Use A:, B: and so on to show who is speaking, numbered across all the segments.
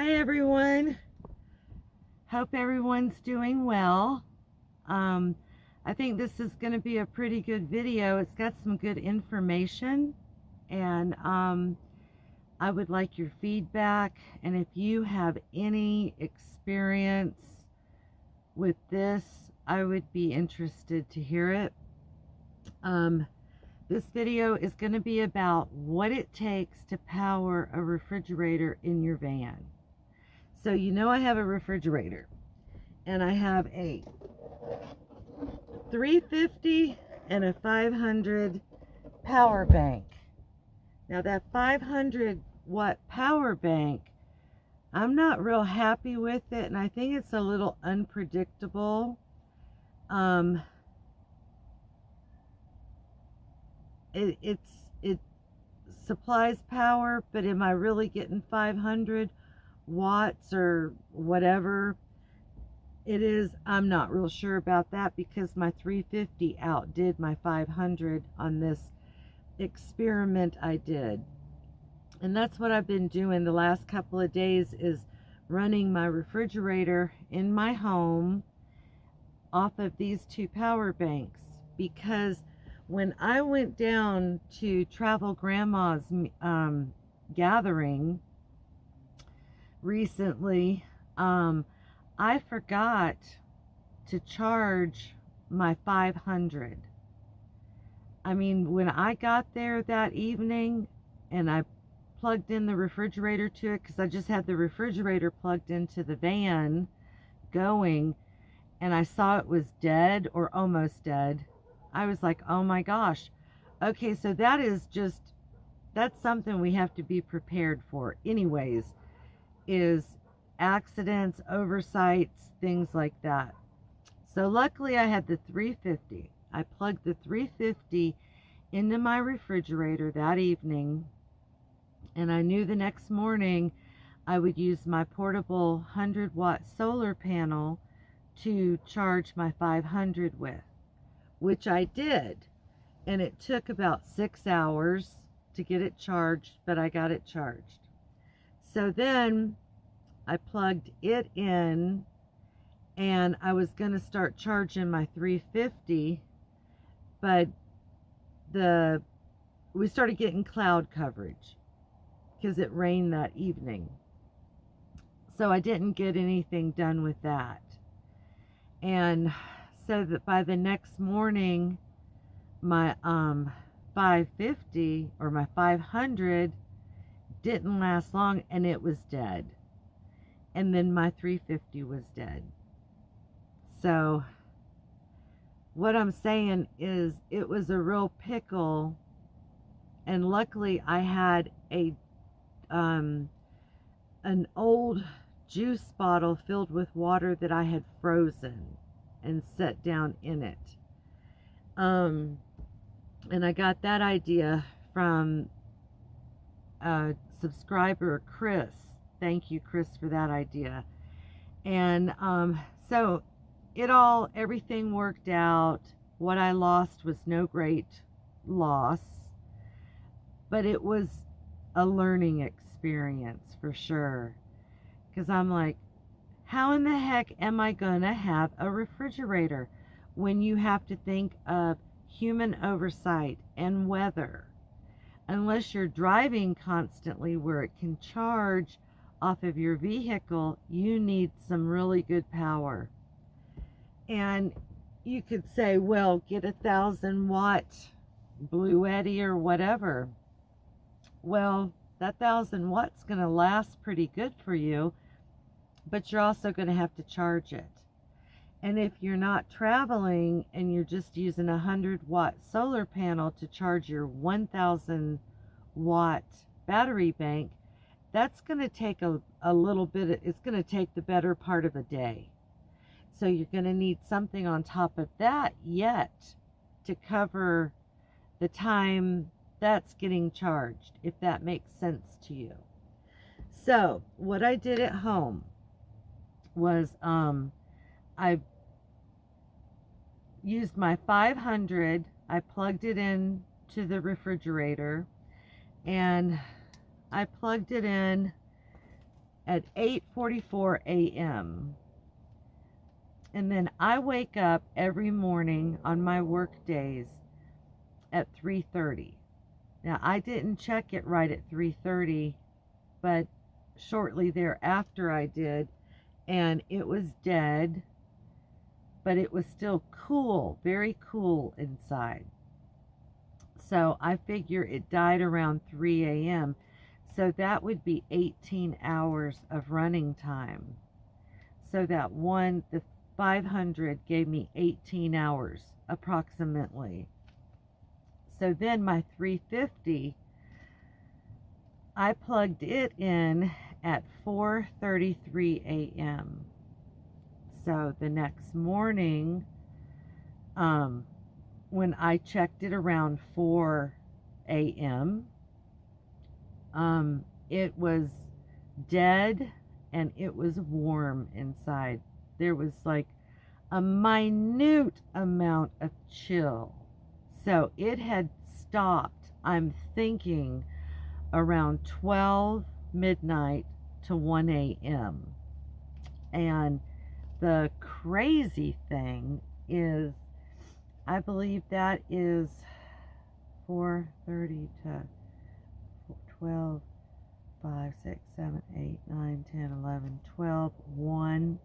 A: Hi everyone. Hope everyone's doing well. I think this is going to be a pretty good video. It's got some good information, and I would like your feedback. And if you have any experience with this, I would be interested to hear it. This video is going to be about what it takes to power a refrigerator in your van. So you know I have a refrigerator, and I have a 350 and a 500 power bank. Now that 500 watt power bank, I'm not real happy with it, and I think it's a little unpredictable. It supplies power, but am I really getting 500 watts or whatever it is? I'm not real sure about that, because my 350 outdid my 500 on this experiment I did. And that's what I've been doing the last couple of days, is running my refrigerator in my home off of these two power banks, because when I went down to Travel Grandma's gathering recently, I forgot to charge my 500. I mean, when I got there that evening and I plugged in the refrigerator to it, because I just had the refrigerator plugged into the van going, and I saw it was dead or almost dead, I was like, oh my gosh. Okay, so that's something we have to be prepared for anyways, is accidents, oversights, things like that. So luckily I had the 350. I plugged the 350 into my refrigerator that evening, and I knew the next morning I would use my portable 100-watt solar panel to charge my 500 with, which I did. And it took about 6 hours to get it charged, but I got it charged. So then I plugged it in, and I was going to start charging my 350, but we started getting cloud coverage because it rained that evening. So I didn't get anything done with that. And so that by the next morning, my 550 or my 500 didn't last long, and it was dead. And then my 350 was dead. So what I'm saying is, it was a real pickle, and luckily I had an old juice bottle filled with water that I had frozen and set down in it. And I got that idea from a subscriber, Chris. Thank you, Chris, for that idea. And so everything worked out. What I lost was no great loss, but it was a learning experience for sure. Because I'm like, how in the heck am I going to have a refrigerator when you have to think of human oversight and weather? Unless you're driving constantly where it can charge off of your vehicle, you need some really good power. And you could say, well, get 1,000-watt Bluetti or whatever. Well, that 1,000 watts going to last pretty good for you, but you're also going to have to charge it. And if you're not traveling and you're just using a 100-watt solar panel to charge your 1,000-watt battery bank, that's going to take a little bit, it's going to take the better part of a day. So you're going to need something on top of that yet to cover the time that's getting charged, if that makes sense to you. So what I did at home was I used my 500, I plugged it in to the refrigerator, and I plugged it in at 8:44 a.m. And then I wake up every morning on my work days at 3:30. Now, I didn't check it right at 3:30, but shortly thereafter I did, and it was dead, but it was still cool, very cool inside. So I figure it died around 3 a.m. So that would be 18 hours of running time. So that the 500 gave me 18 hours approximately. So then my 350, I plugged it in at 4:33 a.m. So the next morning, when I checked it around 4 a.m., it was dead and it was warm inside. There was like a minute amount of chill. So it had stopped, I'm thinking, around 12 midnight to 1 a.m. And the crazy thing is, I believe that is 4:30 to 12, 5, 6, 7, 8, 9, 10, 11, 12, 1.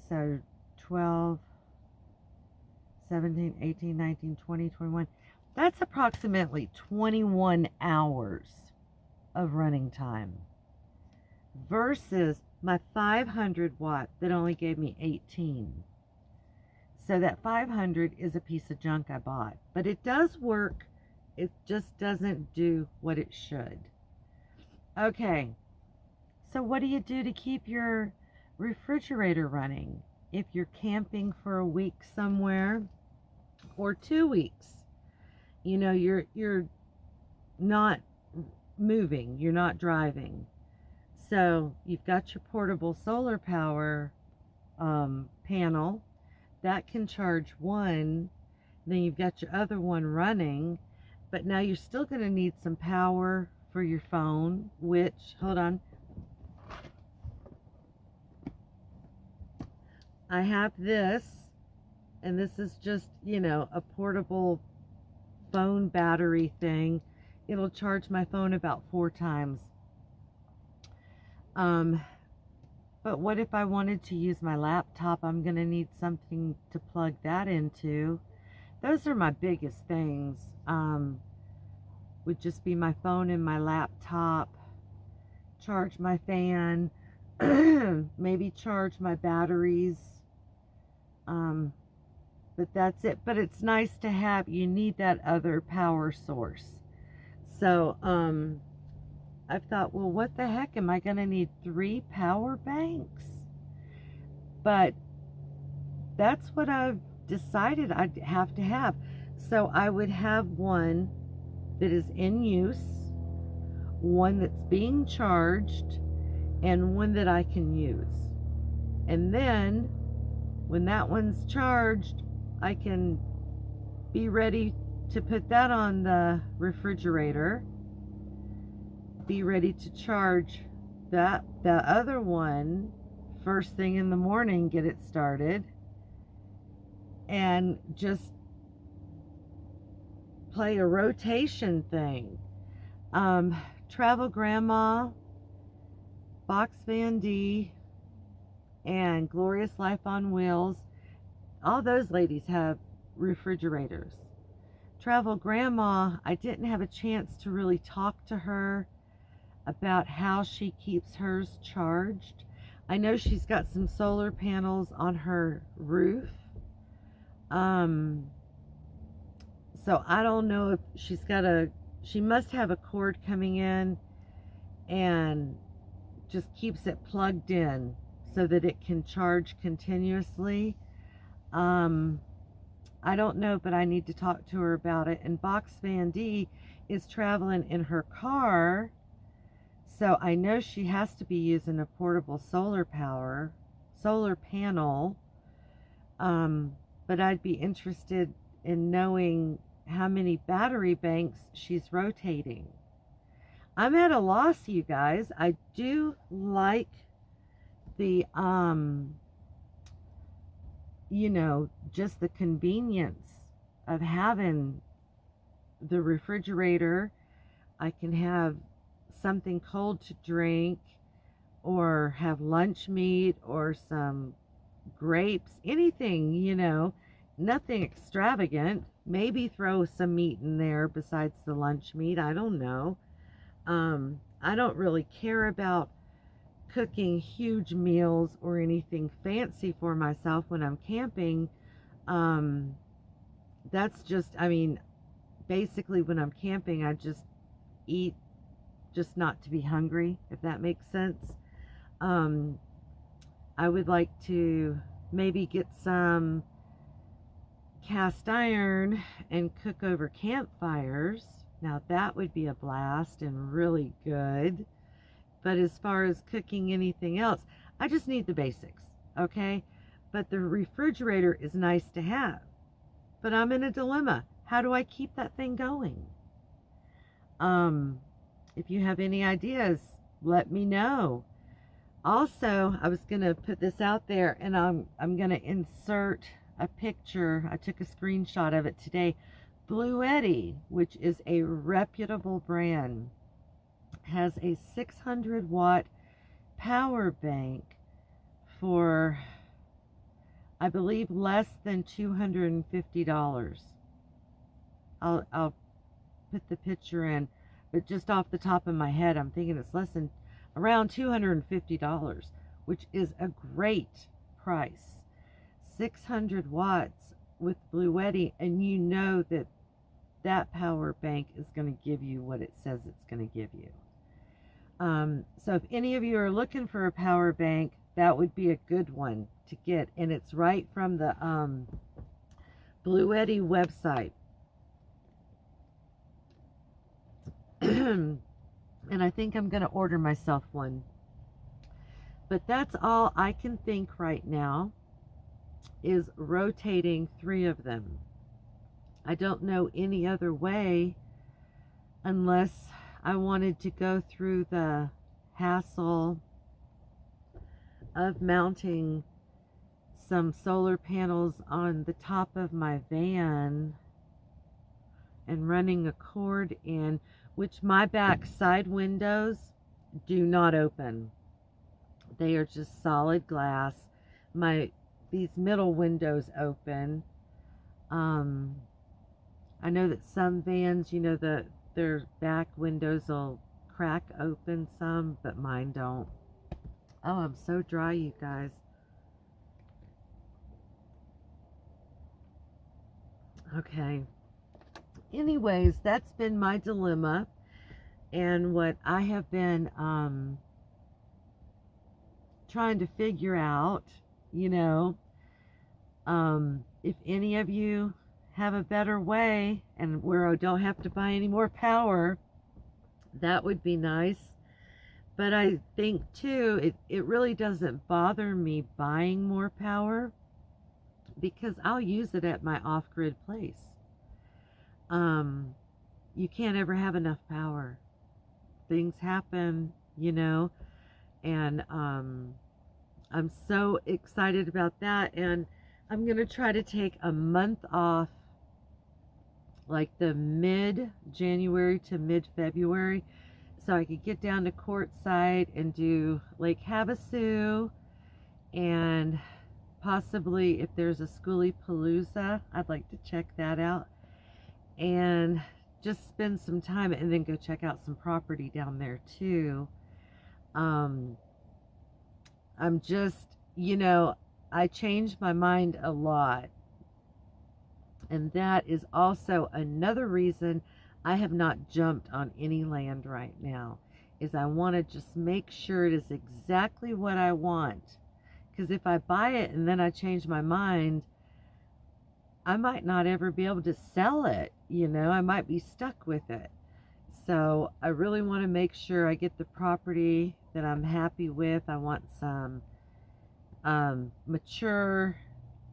A: So 12, 17, 18, 19, 20, 21. That's approximately 21 hours of running time versus my 500 watt that only gave me 18. So that 500 is a piece of junk I bought, but it does work. It just doesn't do what it should. Okay, so what do you do to keep your refrigerator running if you're camping for a week somewhere or 2 weeks? You know, you're not moving, you're not driving. So you've got your portable solar power panel that can charge one, then you've got your other one running, but now you're still going to need some power for your phone, which, hold on, I have this, and this is just, you know, a portable phone battery thing. It'll charge my phone about 4 times. But what if I wanted to use my laptop? I'm going to need something to plug that into. Those are my biggest things. Would just be my phone and my laptop, charge my fan, maybe charge my batteries. But that's it. But it's nice to have, you need that other power source. So, I've thought, well, what the heck, am I going to need 3 power banks? But that's what I've decided I'd have to have. So I would have one that is in use, one that's being charged, and one that I can use. And then when that one's charged, I can be ready to put that on the refrigerator, be ready to charge the other one first thing in the morning, get it started, and just play a rotation thing. Travel Grandma, Box Van D, and Glorious Life on Wheels, all those ladies have refrigerators. Travel Grandma, I didn't have a chance to really talk to her about how she keeps hers charged. I know she's got some solar panels on her roof. So I don't know if she must have a cord coming in and just keeps it plugged in so that it can charge continuously. I don't know, but I need to talk to her about it. And Box Van D is traveling in her car, so I know she has to be using a portable solar panel. But I'd be interested in knowing how many battery banks she's rotating. I'm at a loss, you guys. I do like the, you know, just the convenience of having the refrigerator. I can have something cold to drink, or have lunch meat, or some grapes, anything, you know, nothing extravagant. Maybe throw some meat in there besides the lunch meat. I don't know. I don't really care about cooking huge meals or anything fancy for myself when I'm camping. Um, that's just, I mean, basically when I'm camping, I just eat just not to be hungry, if that makes sense. Um, I would like to maybe get some cast iron and cook over campfires. Now that would be a blast and really good. But as far as cooking anything else, I just need the basics, okay? But the refrigerator is nice to have. But I'm in a dilemma. How do I keep that thing going? Um, if you have any ideas, let me know. Also, I was gonna put this out there, and I'm gonna insert a picture. I took a screenshot of it today. Bluetti, which is a reputable brand, has a 600-watt power bank for, I believe, less than $250. I'll put the picture in, but just off the top of my head, I'm thinking it's less than around $250, which is a great price. 600 watts with Bluetti, and you know that that power bank is going to give you what it says it's going to give you. So if any of you are looking for a power bank, that would be a good one to get, and it's right from the Bluetti website. And I think I'm going to order myself one. But that's all I can think right now, is rotating 3 of them. I don't know any other way, unless I wanted to go through the hassle of mounting some solar panels on the top of my van and running a cord in, which my back side windows do not open. They are just solid glass. These middle windows open. I know that some vans, you know, their back windows will crack open some, but mine don't. Oh, I'm so dry, you guys. Okay. Anyways, that's been my dilemma, and what I have been trying to figure out, you know, if any of you have a better way and where I don't have to buy any more power, that would be nice. But I think too, it really doesn't bother me buying more power, because I'll use it at my off-grid place. You can't ever have enough power. Things happen, you know, and I'm so excited about that, and I'm going to try to take a month off, like the mid-January to mid-February, so I could get down to Quartzsite and do Lake Havasu, and possibly if there's a Schoolie Palooza, I'd like to check that out, and just spend some time, and then go check out some property down there too. I'm just, you know, I change my mind a lot. And that is also another reason I have not jumped on any land right now, is I want to just make sure it is exactly what I want. Because if I buy it and then I change my mind, I might not ever be able to sell it, you know, I might be stuck with it. So I really want to make sure I get the property that I'm happy with. I want some mature,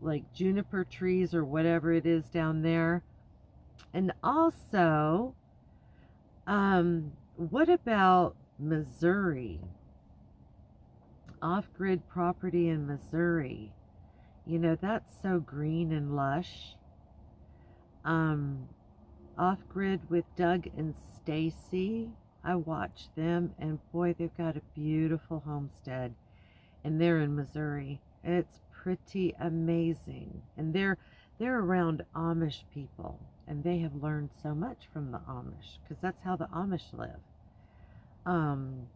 A: like juniper trees or whatever it is down there. And also, what about Missouri? Off-grid property in Missouri. You know, that's so green and lush. Um, Off-grid with Doug and Stacy. I watch them, and boy, they've got a beautiful homestead, and they're in Missouri. It's pretty amazing, and they're around Amish people, and they have learned so much from the Amish because that's how the Amish live. Um,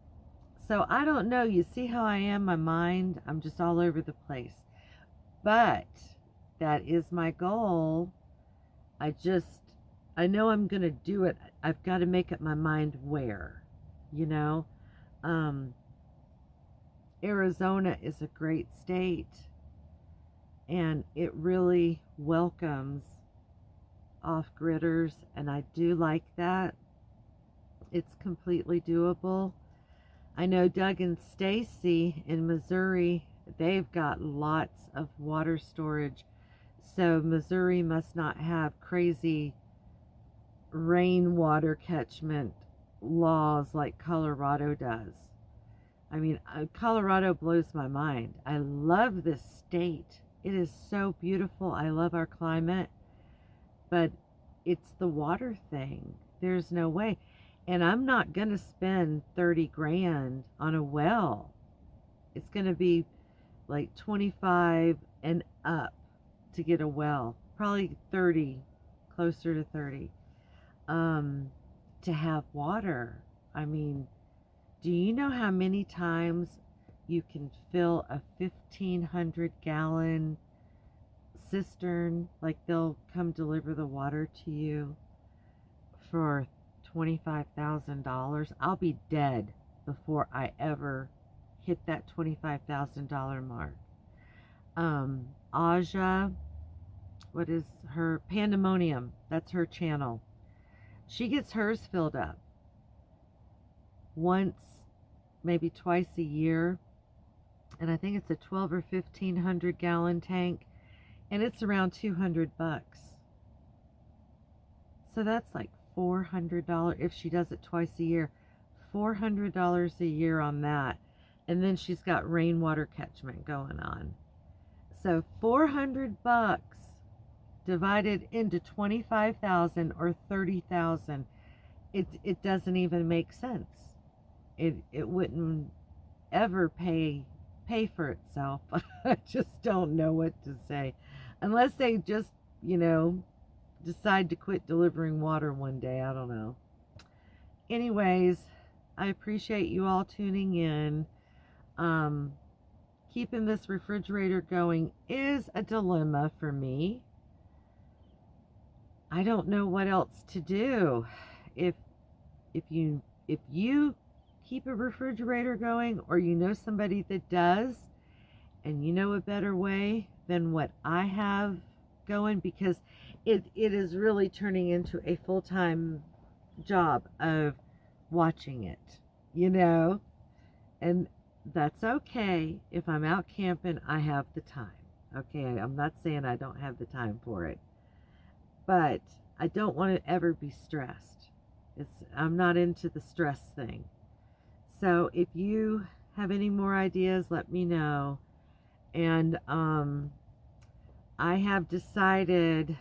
A: so I don't know. You see how I am? My mind, I'm just all over the place. But that is my goal. I know I'm going to do it. I've got to make up my mind where, you know. Um, Arizona is a great state, and it really welcomes off-gridders, and I do like that. It's completely doable. I know Doug and Stacy in Missouri, they've got lots of water storage, so Missouri must not have crazy rainwater catchment laws like Colorado does. I mean, Colorado blows my mind. I love this state. It is so beautiful. I love our climate, but it's the water thing. There's no way. And I'm not going to spend 30 grand on a well. It's going to be like 25 and up to get a well. Probably 30, closer to 30. To have water. I mean, do you know how many times you can fill a 1,500 gallon cistern? Like they'll come deliver the water to you for $25,000. I'll be dead before I ever hit that $25,000 mark. Aja, what is her? Pandemonium. That's her channel. She gets hers filled up once, maybe twice a year, and I think it's a 12 or 1,500 gallon tank, and it's around $200. So that's like $400 if she does it twice a year. $400 a year on that, and then she's got rainwater catchment going on. So $400 divided into 25,000 or 30,000, it doesn't even make sense. It wouldn't ever pay for itself. I just don't know what to say, unless they just, you know, decide to quit delivering water one day. I don't know. Anyways, I appreciate you all tuning in. Keeping this refrigerator going is a dilemma for me. I don't know what else to do. If you keep a refrigerator going, or you know somebody that does, and you know a better way than what I have going, because it is really turning into a full-time job of watching it, you know, and that's okay. If I'm out camping, I have the time. Okay, I'm not saying I don't have the time for it, but I don't want to ever be stressed. I'm not into the stress thing. So if you have any more ideas, let me know. And I have decided,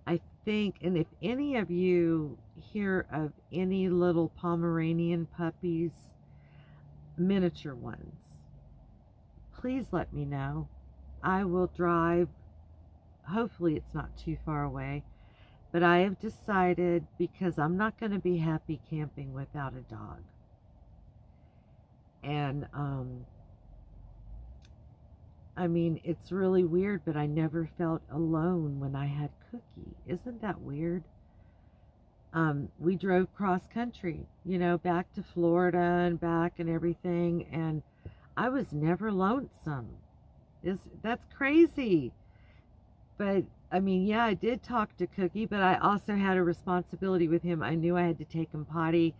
A: I think, and if any of you hear of any little Pomeranian puppies, miniature ones, please let me know. I will drive. Hopefully it's not too far away, but I have decided, because I'm not going to be happy camping without a dog. And I mean, it's really weird, but I never felt alone when I had Cookie. Isn't that weird? We drove cross country, you know, back to Florida and back and everything, and I was never lonesome. That's crazy. But I mean, yeah, I did talk to Cookie, but I also had a responsibility with him. I knew I had to take him potty,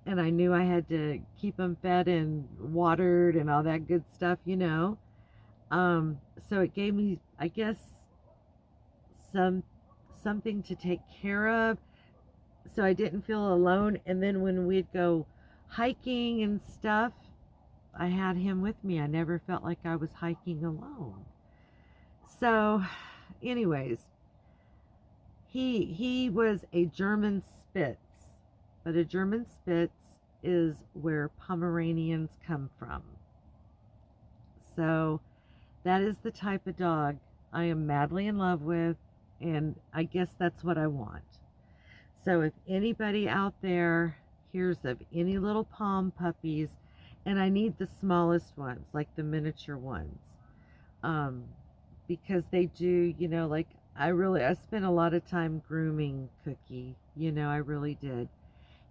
A: and I knew I had to keep him fed and watered and all that good stuff, you know. So it gave me, I guess, something to take care of. so I didn't feel alone. And then when we'd go hiking and stuff, I had him with me. I never felt like I was hiking alone. So, anyways, he was a German Spitz, but a German Spitz is where Pomeranians come from. So that is the type of dog I am madly in love with, and I guess that's what I want. So if anybody out there hears of any little pom puppies, and I need the smallest ones, like the miniature ones, um, because they do, like I spent a lot of time grooming Cookie, I really did.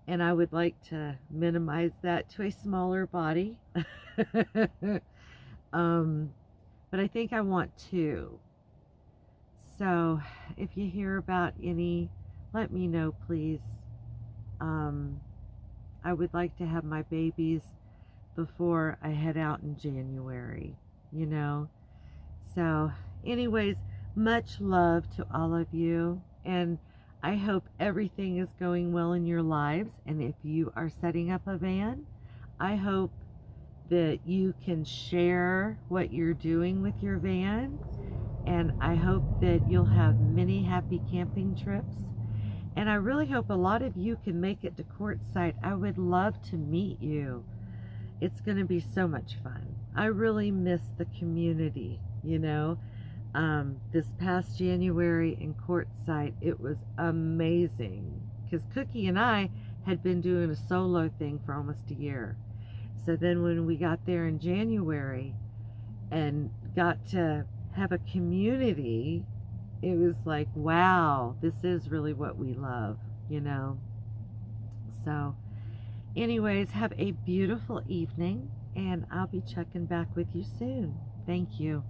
A: And I would like to minimize that to a smaller body. um, but I think I want two. So if you hear about any, let me know, please. Um, I would like to have my babies before I head out in January, you know. So, anyways, much love to all of you, and I hope everything is going well in your lives. And if you are setting up a van, I hope that you can share what you're doing with your van, and I hope that you'll have many happy camping trips. And I really hope a lot of you can make it to Quartzsite. I would love to meet you. It's going to be so much fun. I really miss the community, This past January in Quartzsite, it was amazing because Cookie and I had been doing a solo thing for almost a year. So then when we got there in January and got to have a community, it was like, wow, this is really what we love. So anyways, have a beautiful evening, and I'll be checking back with you soon. Thank you.